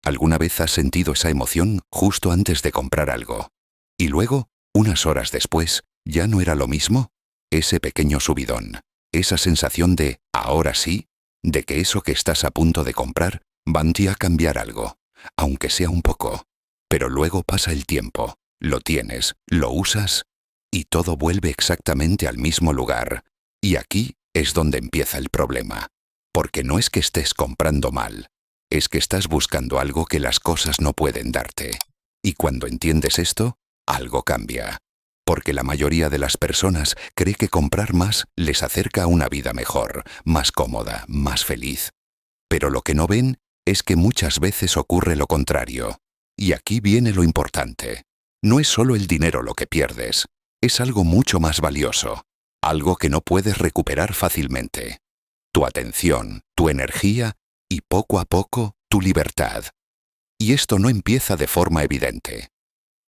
¿Alguna vez has sentido esa emoción justo antes de comprar algo? Y luego, unas horas después, ¿ya no era lo mismo? Ese pequeño subidón, esa sensación de «ahora sí», de que eso que estás a punto de comprar va a cambiar algo, aunque sea un poco. Pero luego pasa el tiempo, lo tienes, lo usas y todo vuelve exactamente al mismo lugar. Y aquí es donde empieza el problema. Porque no es que estés comprando mal, es que estás buscando algo que las cosas no pueden darte. Y cuando entiendes esto, algo cambia. Porque la mayoría de las personas cree que comprar más les acerca a una vida mejor, más cómoda, más feliz. Pero lo que no ven es que muchas veces ocurre lo contrario. Y aquí viene lo importante. No es solo el dinero lo que pierdes, es algo mucho más valioso, algo que no puedes recuperar fácilmente. Tu atención, tu energía y poco a poco tu libertad. Y esto no empieza de forma evidente.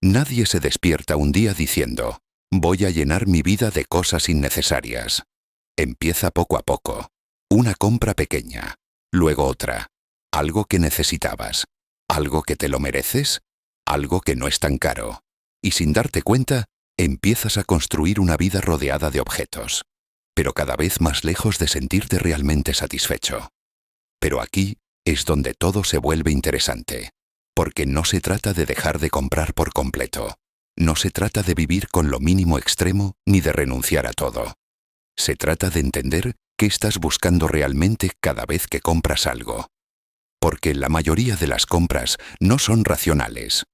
Nadie se despierta un día diciendo, voy a llenar mi vida de cosas innecesarias. Empieza poco a poco. Una compra pequeña, luego otra. Algo que necesitabas, algo que te lo mereces, algo que no es tan caro. Y sin darte cuenta, empiezas a construir una vida rodeada de objetos, pero cada vez más lejos de sentirte realmente satisfecho. Pero aquí es donde todo se vuelve interesante, porque no se trata de dejar de comprar por completo. No se trata de vivir con lo mínimo extremo ni de renunciar a todo. Se trata de entender qué estás buscando realmente cada vez que compras algo. Porque la mayoría de las compras no son racionales,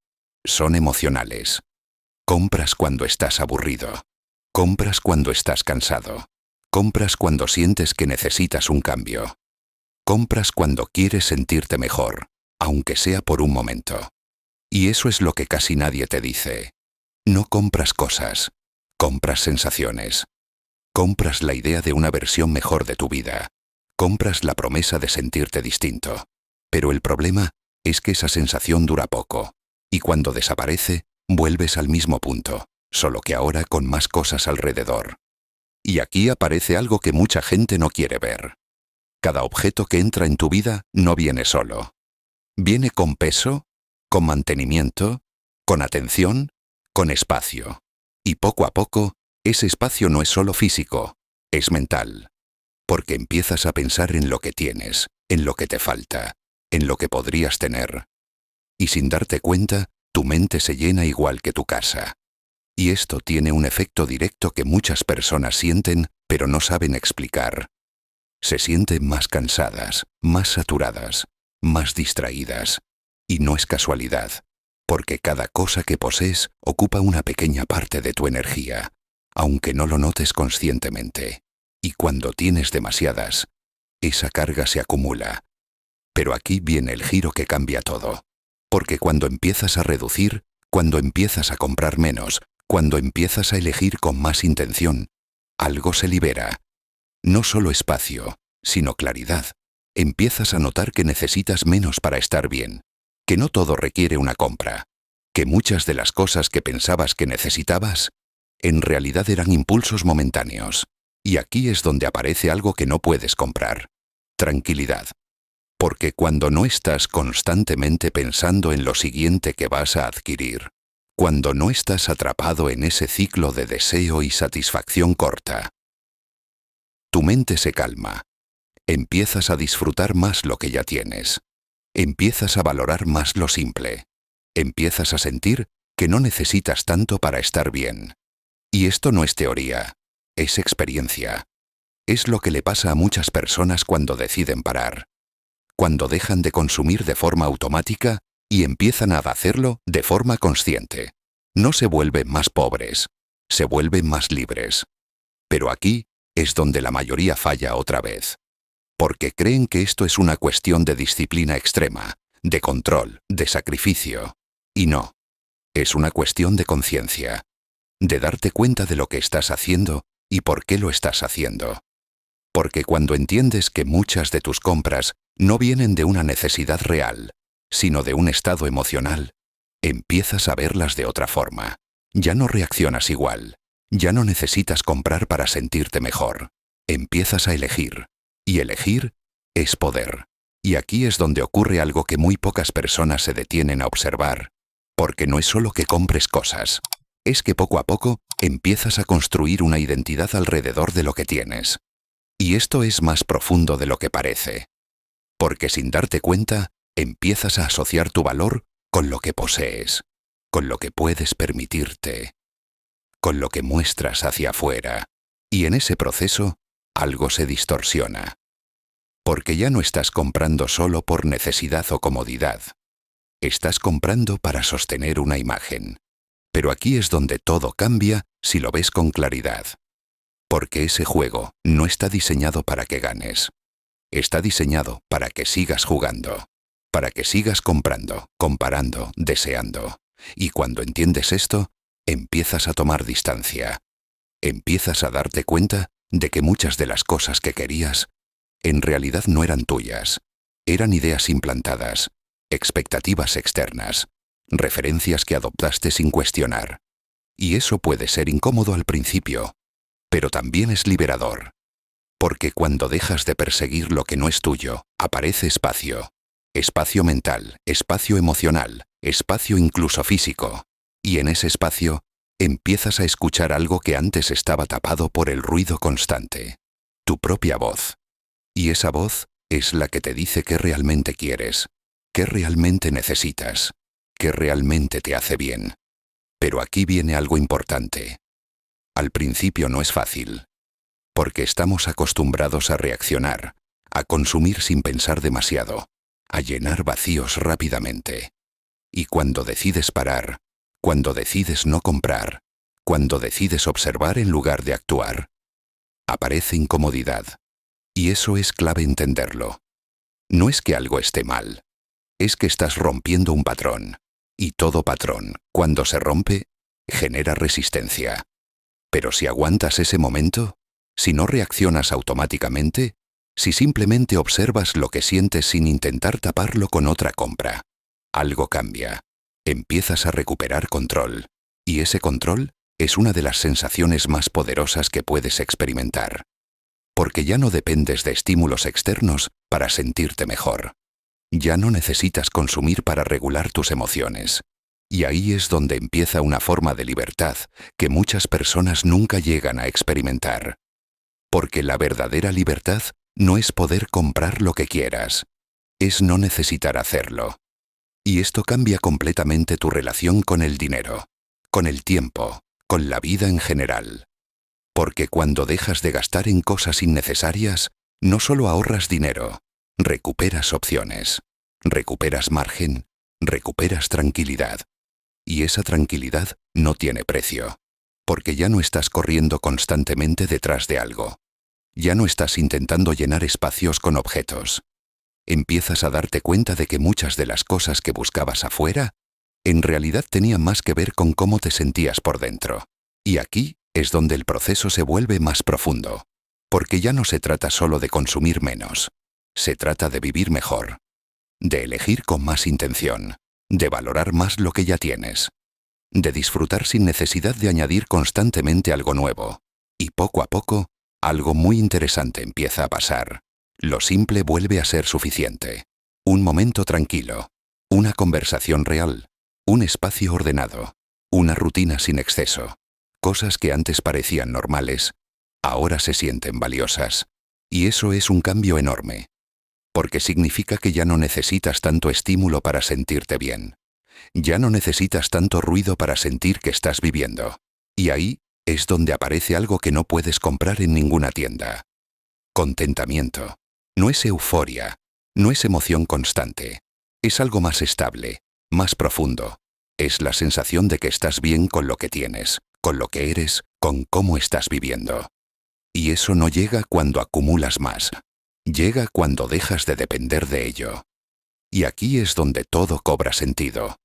son emocionales. Compras cuando estás aburrido. Compras cuando estás cansado. Compras cuando sientes que necesitas un cambio. Compras cuando quieres sentirte mejor, aunque sea por un momento. Y eso es lo que casi nadie te dice. No compras cosas, compras sensaciones. Compras la idea de una versión mejor de tu vida. Compras la promesa de sentirte distinto. Pero el problema es que esa sensación dura poco. Y cuando desaparece, vuelves al mismo punto, solo que ahora con más cosas alrededor. Y aquí aparece algo que mucha gente no quiere ver. Cada objeto que entra en tu vida no viene solo. Viene con peso, con mantenimiento, con atención, con espacio. Y poco a poco, ese espacio no es solo físico, es mental. Porque empiezas a pensar en lo que tienes, en lo que te falta, en lo que podrías tener. Y sin darte cuenta, tu mente se llena igual que tu casa. Y esto tiene un efecto directo que muchas personas sienten, pero no saben explicar. Se sienten más cansadas, más saturadas, más distraídas. Y no es casualidad, porque cada cosa que posees ocupa una pequeña parte de tu energía, aunque no lo notes conscientemente. Y cuando tienes demasiadas, esa carga se acumula. Pero aquí viene el giro que cambia todo. Porque cuando empiezas a reducir, cuando empiezas a comprar menos, cuando empiezas a elegir con más intención, algo se libera. No solo espacio, sino claridad. Empiezas a notar que necesitas menos para estar bien, que no todo requiere una compra, que muchas de las cosas que pensabas que necesitabas, en realidad eran impulsos momentáneos. Y aquí es donde aparece algo que no puedes comprar: tranquilidad. Porque cuando no estás constantemente pensando en lo siguiente que vas a adquirir, cuando no estás atrapado en ese ciclo de deseo y satisfacción corta, tu mente se calma. Empiezas a disfrutar más lo que ya tienes. Empiezas a valorar más lo simple. Empiezas a sentir que no necesitas tanto para estar bien. Y esto no es teoría, es experiencia. Es lo que le pasa a muchas personas cuando deciden parar. Cuando dejan de consumir de forma automática y empiezan a hacerlo de forma consciente. No se vuelven más pobres, se vuelven más libres. Pero aquí es donde la mayoría falla otra vez. Porque creen que esto es una cuestión de disciplina extrema, de control, de sacrificio. Y no. Es una cuestión de conciencia. De darte cuenta de lo que estás haciendo y por qué lo estás haciendo. Porque cuando entiendes que muchas de tus compras no vienen de una necesidad real, sino de un estado emocional, empiezas a verlas de otra forma. Ya no reaccionas igual. Ya no necesitas comprar para sentirte mejor. Empiezas a elegir. Y elegir es poder. Y aquí es donde ocurre algo que muy pocas personas se detienen a observar, porque no es solo que compres cosas, es que poco a poco empiezas a construir una identidad alrededor de lo que tienes. Y esto es más profundo de lo que parece, porque sin darte cuenta, empiezas a asociar tu valor con lo que posees, con lo que puedes permitirte, con lo que muestras hacia afuera, y en ese proceso algo se distorsiona. Porque ya no estás comprando solo por necesidad o comodidad. Estás comprando para sostener una imagen. Pero aquí es donde todo cambia si lo ves con claridad. Porque ese juego no está diseñado para que ganes. Está diseñado para que sigas jugando. Para que sigas comprando, comparando, deseando. Y cuando entiendes esto, empiezas a tomar distancia. Empiezas a darte cuenta de que muchas de las cosas que querías en realidad no eran tuyas. Eran ideas implantadas, expectativas externas, referencias que adoptaste sin cuestionar. Y eso puede ser incómodo al principio, pero también es liberador. Porque cuando dejas de perseguir lo que no es tuyo, aparece espacio. Espacio mental, espacio emocional, espacio incluso físico. Y en ese espacio, empiezas a escuchar algo que antes estaba tapado por el ruido constante. Tu propia voz. Y esa voz es la que te dice qué realmente quieres, qué realmente necesitas, qué realmente te hace bien. Pero aquí viene algo importante. Al principio no es fácil, porque estamos acostumbrados a reaccionar, a consumir sin pensar demasiado, a llenar vacíos rápidamente. Y cuando decides parar, cuando decides no comprar, cuando decides observar en lugar de actuar, aparece incomodidad. Y eso es clave entenderlo. No es que algo esté mal, es que estás rompiendo un patrón. Y todo patrón, cuando se rompe, genera resistencia. Pero si aguantas ese momento, si no reaccionas automáticamente, si simplemente observas lo que sientes sin intentar taparlo con otra compra, algo cambia. Empiezas a recuperar control. Y ese control es una de las sensaciones más poderosas que puedes experimentar. Porque ya no dependes de estímulos externos para sentirte mejor. Ya no necesitas consumir para regular tus emociones. Y ahí es donde empieza una forma de libertad que muchas personas nunca llegan a experimentar. Porque la verdadera libertad no es poder comprar lo que quieras, es no necesitar hacerlo. Y esto cambia completamente tu relación con el dinero, con el tiempo, con la vida en general. Porque cuando dejas de gastar en cosas innecesarias, no solo ahorras dinero, recuperas opciones, recuperas margen, recuperas tranquilidad. Y esa tranquilidad no tiene precio, porque ya no estás corriendo constantemente detrás de algo. Ya no estás intentando llenar espacios con objetos. Empiezas a darte cuenta de que muchas de las cosas que buscabas afuera, en realidad tenían más que ver con cómo te sentías por dentro. Y aquí es donde el proceso se vuelve más profundo, porque ya no se trata solo de consumir menos, se trata de vivir mejor, de elegir con más intención, de valorar más lo que ya tienes, de disfrutar sin necesidad de añadir constantemente algo nuevo. Y poco a poco, algo muy interesante empieza a pasar. Lo simple vuelve a ser suficiente. Un momento tranquilo, una conversación real, un espacio ordenado, una rutina sin exceso. Cosas que antes parecían normales, ahora se sienten valiosas. Y eso es un cambio enorme. Porque significa que ya no necesitas tanto estímulo para sentirte bien. Ya no necesitas tanto ruido para sentir que estás viviendo. Y ahí es donde aparece algo que no puedes comprar en ninguna tienda. Contentamiento. No es euforia, no es emoción constante. Es algo más estable, más profundo. Es la sensación de que estás bien con lo que tienes, con lo que eres, con cómo estás viviendo. Y eso no llega cuando acumulas más. Llega cuando dejas de depender de ello. Y aquí es donde todo cobra sentido.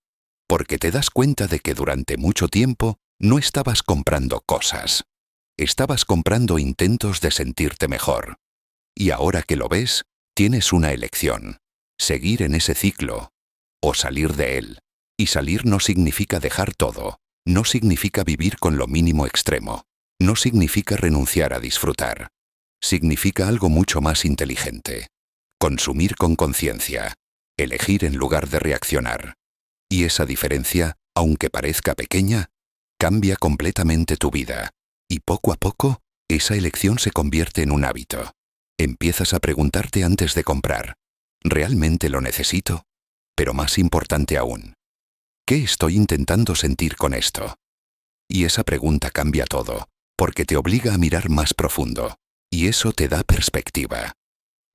Porque te das cuenta de que durante mucho tiempo no estabas comprando cosas. Estabas comprando intentos de sentirte mejor. Y ahora que lo ves, tienes una elección. Seguir en ese ciclo o salir de él. Y salir no significa dejar todo. No significa vivir con lo mínimo extremo. No significa renunciar a disfrutar. Significa algo mucho más inteligente. consumir con conciencia, elegir en lugar de reaccionar. Y esa diferencia, aunque parezca pequeña, cambia completamente tu vida. Y poco a poco, esa elección se convierte en un hábito. Empiezas a preguntarte antes de comprar, ¿realmente lo necesito? Pero más importante aún, ¿qué estoy intentando sentir con esto? Y esa pregunta cambia todo, porque te obliga a mirar más profundo. Y eso te da perspectiva.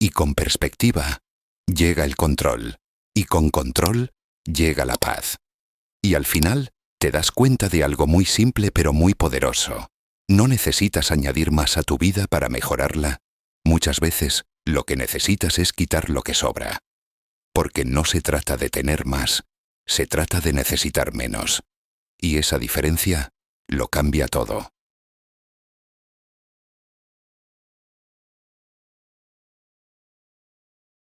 Y con perspectiva, llega el control. Y con control, llega la paz. Y al final, te das cuenta de algo muy simple pero muy poderoso. No necesitas añadir más a tu vida para mejorarla. Muchas veces, lo que necesitas es quitar lo que sobra. Porque no se trata de tener más, se trata de necesitar menos. Y esa diferencia lo cambia todo.